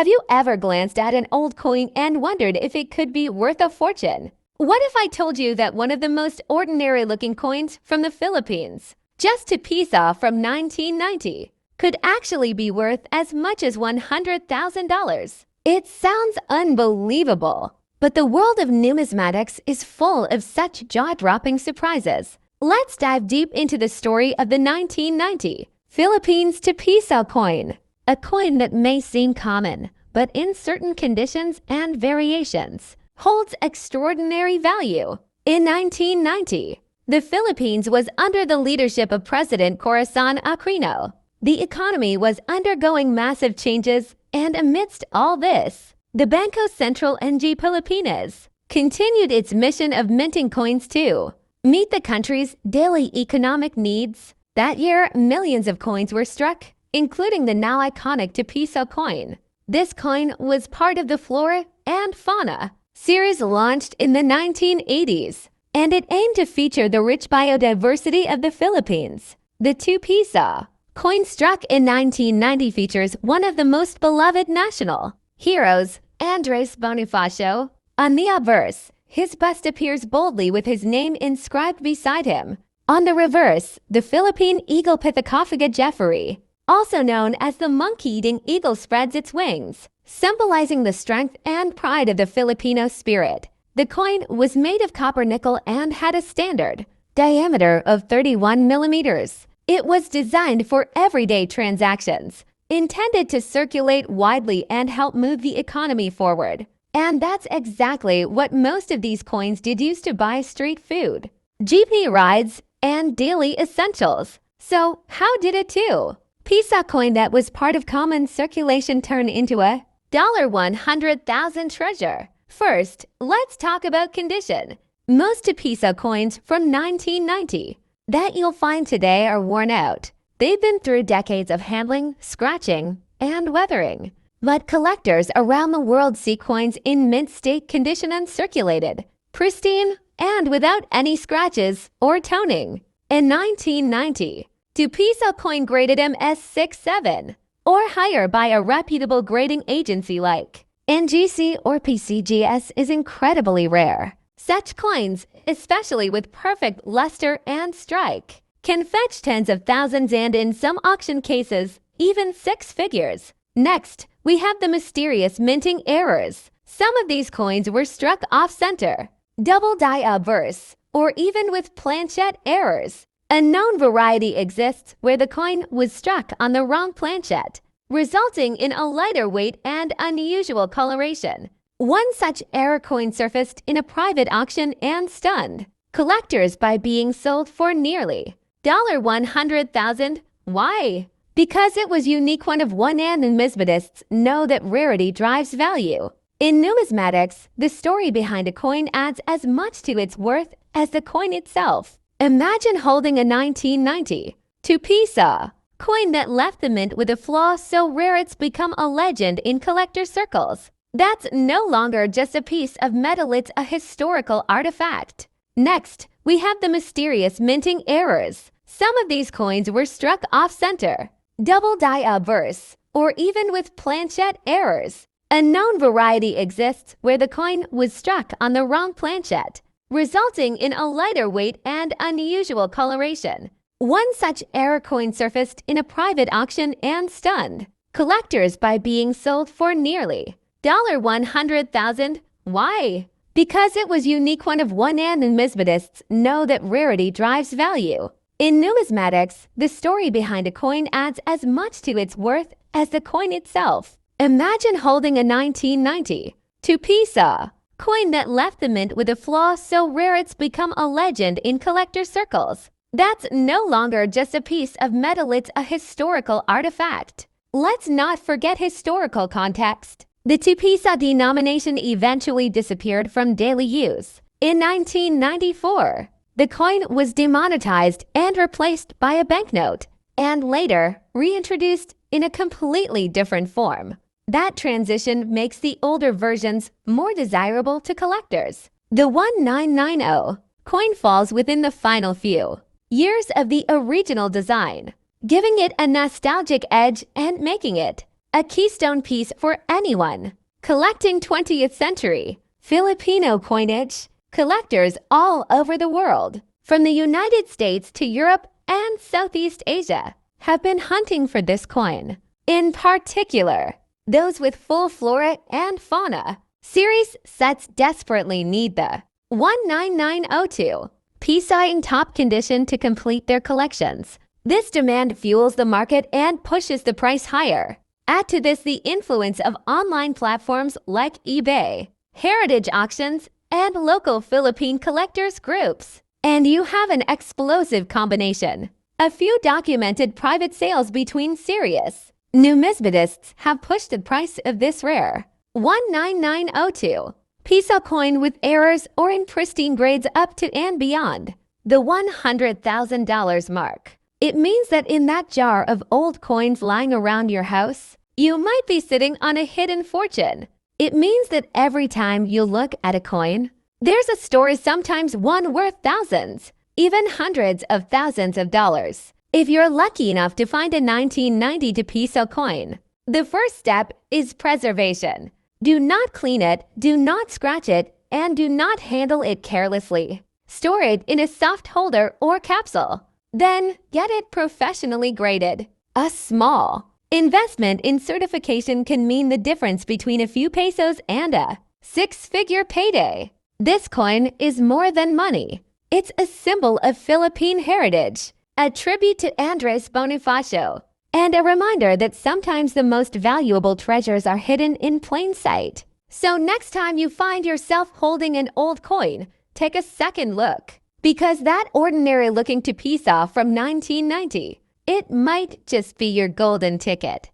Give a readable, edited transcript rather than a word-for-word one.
Have you ever glanced at an old coin and wondered if it could be worth a fortune? What if I told you that one of the most ordinary looking coins from the Philippines, just a pisa from 1990, could actually be worth as much as $100,000? It sounds unbelievable, but the world of numismatics is full of such jaw-dropping surprises. Let's dive deep into the story of the 1990 Philippines to pisa coin. A coin that may seem common, but in certain conditions and variations, holds extraordinary value. In 1990, the Philippines was under the leadership of President Corazon Aquino. The economy was undergoing massive changes, and amidst all this, the Bangko Sentral ng Pilipinas continued its mission of minting coins to meet the country's daily economic needs. That year, millions of coins were struck, including the now iconic 2 peso coin. This coin was part of the Flora and Fauna series launched in the 1980s, and it aimed to feature the rich biodiversity of the Philippines. The 2 peso coin struck in 1990 features one of the most beloved national heroes, Andres Bonifacio. On the obverse, his bust appears boldly with his name inscribed beside him. On the reverse, the Philippine eagle Pithecophagga jeffrey, also known as the monkey-eating eagle, spreads its wings, symbolizing the strength and pride of the Filipino spirit. The coin was made of copper nickel and had a standard diameter of 31 millimeters. It was designed for everyday transactions, intended to circulate widely and help move the economy forward. And that's exactly what most of these coins did, used to buy street food, jeepney rides, and daily essentials. So how did it too? Pisa coin that was part of common circulation turned into a $100,000 treasure. First, let's talk about condition. Most 2 peso coins from 1990 that you'll find today are worn out. They've been through decades of handling, scratching, and weathering. But collectors around the world see coins in mint state condition, uncirculated, pristine, and without any scratches or toning. In 1990, 2 peso coin graded MS67 or higher by a reputable grading agency like NGC or PCGS is incredibly rare. Such coins, especially with perfect luster and strike, can fetch tens of thousands and in some auction cases, even 6 figures. Next, we have the mysterious minting errors. Some of these coins were struck off-center, double die obverse, or even with planchette errors. A known variety exists where the coin was struck on the wrong planchette, resulting in a lighter weight and unusual coloration. One such error coin surfaced in a private auction and stunned collectors by being sold for nearly $100,000. Why? Because it was unique, one of one, and numismatists know that rarity drives value. In numismatics, the story behind a coin adds as much to its worth as the coin itself. Imagine holding a 1990 2 peso coin that left the mint with a flaw so rare it's become a legend in collector circles. That's no longer just a piece of metal, it's a historical artifact. Next, we have the mysterious minting errors. Some of these coins were struck off-center, double die obverse, or even with planchette errors. A known variety exists where the coin was struck on the wrong planchette, resulting in a lighter weight and unusual coloration. One such error coin surfaced in a private auction and stunned collectors by being sold for nearly $100,000. Why? Because it was unique, one of one, and numismatists know that rarity drives value. In numismatics, the story behind a coin adds as much to its worth as the coin itself. Imagine holding a 1990 2 peso coin that left the mint with a flaw so rare it's become a legend in collector circles. That's no longer just a piece of metal, it's a historical artifact. Let's not forget historical context. The 2 peso denomination eventually disappeared from daily use. In 1994, the coin was demonetized and replaced by a banknote, and later reintroduced in a completely different form. That transition makes the older versions more desirable to collectors. The 1990 coin falls within the final few years of the original design, giving it a nostalgic edge and making it a keystone piece for anyone collecting 20th century Filipino coinage. Collectors all over the world, from the United States to Europe and Southeast Asia, have been hunting for this coin. In particular, those with full flora and fauna series sets desperately need the 19902 Pisa in top condition to complete their collections. This demand fuels the market and pushes the price higher. Add to this the influence of online platforms like eBay, heritage auctions, and local Philippine collectors groups, and you have an explosive combination. A few documented private sales between serious numismatists have pushed the price of this rare 19902 Pisa coin with errors or in pristine grades up to and beyond the $100,000 mark. It means that in that jar of old coins lying around your house, you might be sitting on a hidden fortune. It means that every time you look at a coin, there's a story, sometimes one worth thousands, even hundreds of thousands of dollars. If you're lucky enough to find a 1992 Pisa coin, the first step is preservation. Do not clean it, do not scratch it, and do not handle it carelessly. Store it in a soft holder or capsule. Then get it professionally graded. A small investment in certification can mean the difference between a few pesos and a six-figure payday. This coin is more than money. It's a symbol of Philippine heritage, a tribute to Andres Bonifacio, and a reminder that sometimes the most valuable treasures are hidden in plain sight. So next time you find yourself holding an old coin, take a second look, because that ordinary-looking Pisa from 1990, it might just be your golden ticket.